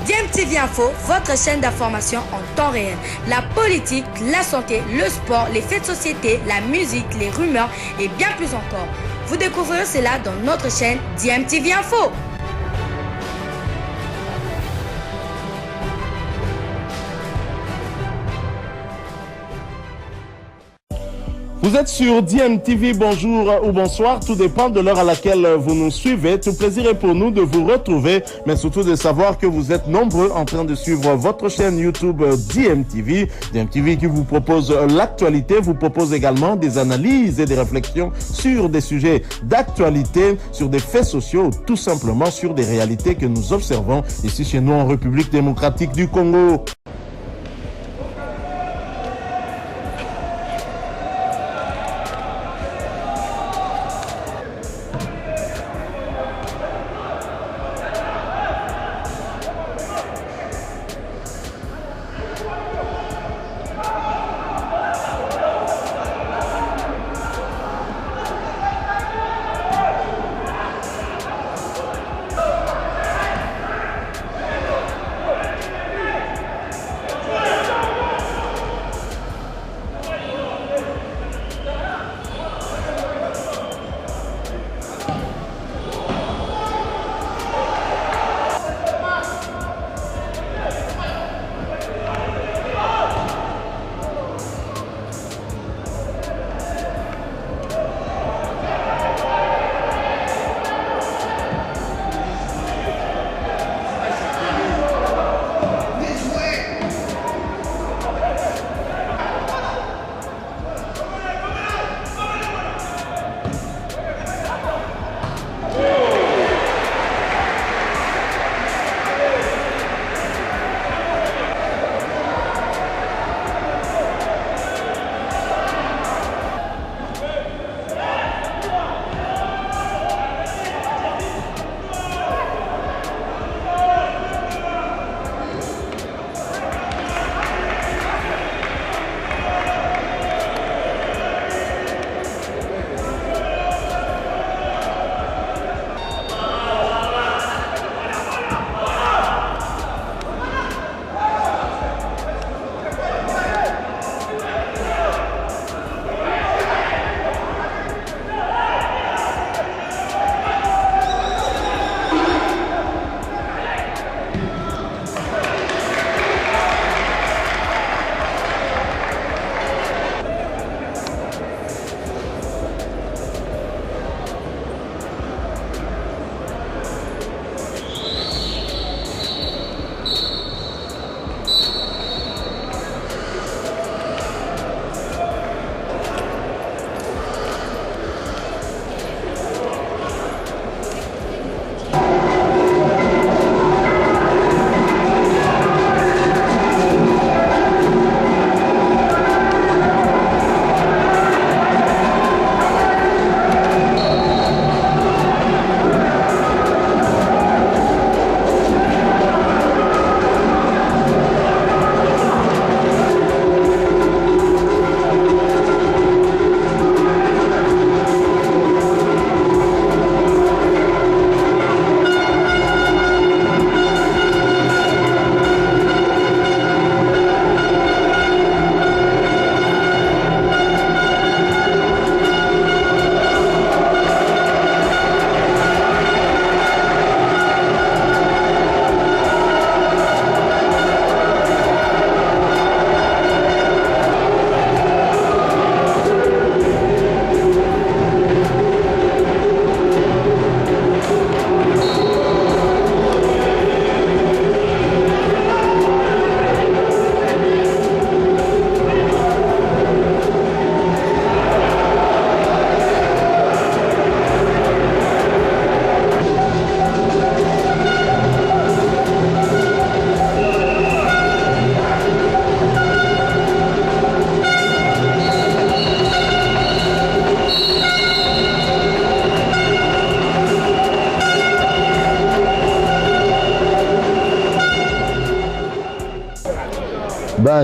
DMTV Info, votre chaîne d'information en temps réel. La politique, la santé, le sport, les faits de société, la musique, les rumeurs et bien plus encore. Vous découvrirez cela dans notre chaîne DMTV Info. Vous êtes sur DMTV, bonjour ou bonsoir, tout dépend de l'heure à laquelle vous nous suivez. Tout plaisir est pour nous de vous retrouver, mais surtout de savoir que vous êtes nombreux en train de suivre votre chaîne YouTube DMTV. DMTV qui vous propose l'actualité, vous propose également des analyses et des réflexions sur des sujets d'actualité, sur des faits sociaux, tout simplement sur des réalités que nous observons ici chez nous en République démocratique du Congo.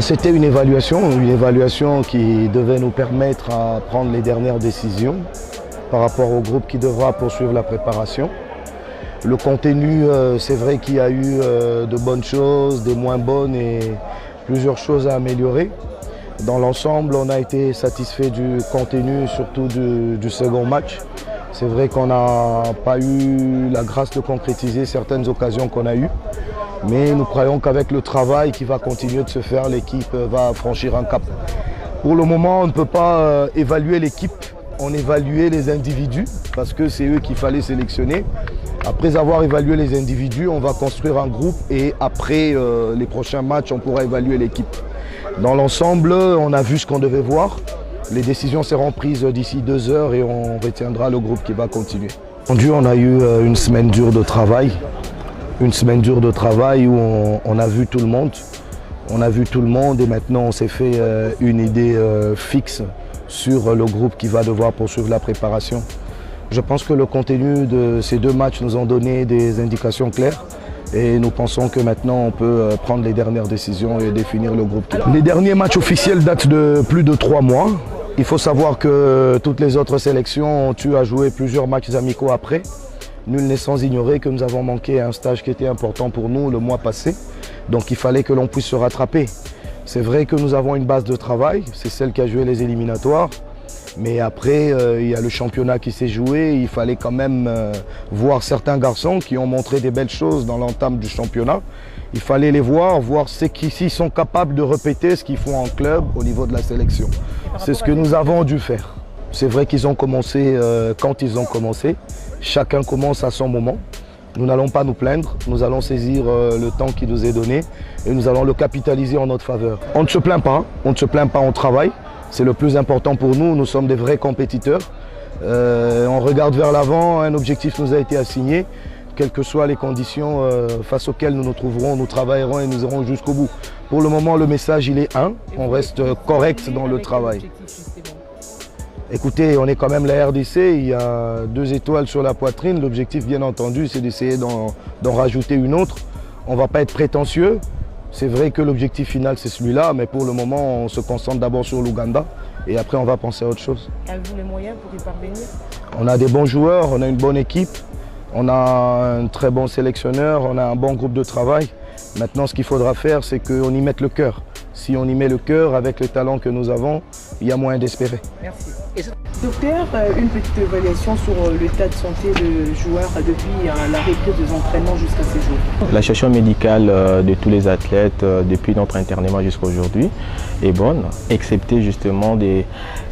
C'était une évaluation qui devait nous permettre à prendre les dernières décisions par rapport au groupe qui devra poursuivre la préparation. Le contenu, c'est vrai qu'il y a eu de bonnes choses, des moins bonnes et plusieurs choses à améliorer. Dans l'ensemble, on a été satisfait du contenu, surtout du second match. C'est vrai qu'on n'a pas eu la grâce de concrétiser certaines occasions qu'on a eues. Mais nous croyons qu'avec le travail qui va continuer de se faire, l'équipe va franchir un cap. Pour le moment, on ne peut pas évaluer l'équipe, on évalue les individus parce que c'est eux qu'il fallait sélectionner. Après avoir évalué les individus, on va construire un groupe et après les prochains matchs, on pourra évaluer l'équipe. Dans l'ensemble, on a vu ce qu'on devait voir. Les décisions seront prises d'ici 2 heures et on retiendra le groupe qui va continuer. On a eu une semaine dure de travail. Une semaine dure de travail où on a vu tout le monde. On a vu tout le monde et maintenant on s'est fait une idée fixe sur le groupe qui va devoir poursuivre la préparation. Je pense que le contenu de ces 2 matchs nous ont donné des indications claires et nous pensons que maintenant on peut prendre les dernières décisions et définir le groupe. Les derniers matchs officiels datent de plus de 3 mois. Il faut savoir que toutes les autres sélections ont eu à jouer plusieurs matchs amicaux après. Nul n'est sans ignorer que nous avons manqué un stage qui était important pour nous le mois passé. Donc il fallait que l'on puisse se rattraper. C'est vrai que nous avons une base de travail, c'est celle qui a joué les éliminatoires. Mais après, il y a le championnat qui s'est joué. Il fallait quand même voir certains garçons qui ont montré des belles choses dans l'entame du championnat. Il fallait les voir s'ils sont capables de répéter ce qu'ils font en club au niveau de la sélection. C'est ce que nous avons dû faire. C'est vrai qu'ils ont commencé quand ils ont commencé. Chacun commence à son moment. Nous n'allons pas nous plaindre, nous allons saisir le temps qui nous est donné et nous allons le capitaliser en notre faveur. On ne se plaint pas, on travaille. C'est le plus important pour nous, nous sommes des vrais compétiteurs. On regarde vers l'avant, un objectif nous a été assigné. Quelles que soient les conditions face auxquelles nous nous trouverons, nous travaillerons et nous irons jusqu'au bout. Pour le moment, le message il est on reste correct dans le travail. Écoutez, on est quand même la RDC, il y a 2 étoiles sur la poitrine. L'objectif, bien entendu, c'est d'essayer d'en rajouter une autre. On ne va pas être prétentieux. C'est vrai que l'objectif final, c'est celui-là, mais pour le moment, on se concentre d'abord sur l'Ouganda et après, on va penser à autre chose. Avez-vous les moyens pour y parvenir? On a des bons joueurs, on a une bonne équipe, on a un très bon sélectionneur, on a un bon groupe de travail. Maintenant, ce qu'il faudra faire, c'est qu'on y mette le cœur. Si on y met le cœur avec les talents que nous avons, il y a moyen d'espérer. Merci. Docteur, une petite évaluation sur l'état de santé du joueur depuis la reprise des entraînements jusqu'à ces jours. La situation médicale de tous les athlètes depuis notre internement jusqu'à aujourd'hui est bonne, excepté justement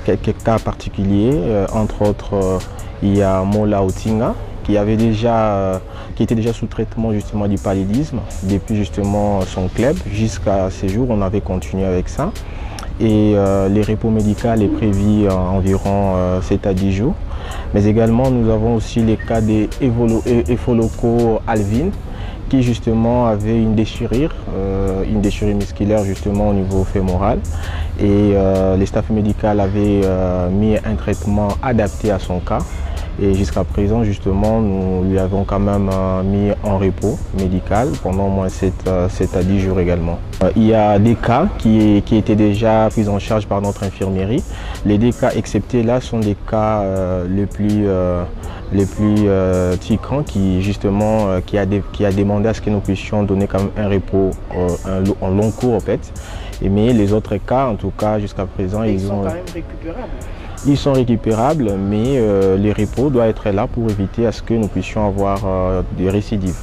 quelques cas particuliers. Entre autres, il y a Mola Otinga qui était déjà sous traitement justement du paludisme depuis justement son club. Jusqu'à ces jours, on avait continué avec ça. Et les repos médicaux est prévu environ 7 à 10 jours. Mais également, nous avons aussi les cas des Efoloko Alvin qui justement avait une déchirure musculaire justement au niveau fémoral. Et les staffs médicaux avaient mis un traitement adapté à son cas. Et jusqu'à présent, justement, nous lui avons quand même mis en repos médical pendant au moins 7 à 10 jours également. Il y a des cas qui étaient déjà pris en charge par notre infirmerie. Les 2 cas exceptés là sont des cas les plus tiquants qui a demandé à ce que nous puissions donner quand même un repos en long cours en fait. Mais les autres cas, en tout cas jusqu'à présent, ils sont quand même récupérables. Ils sont récupérables, mais les repos doivent être là pour éviter à ce que nous puissions avoir des récidives.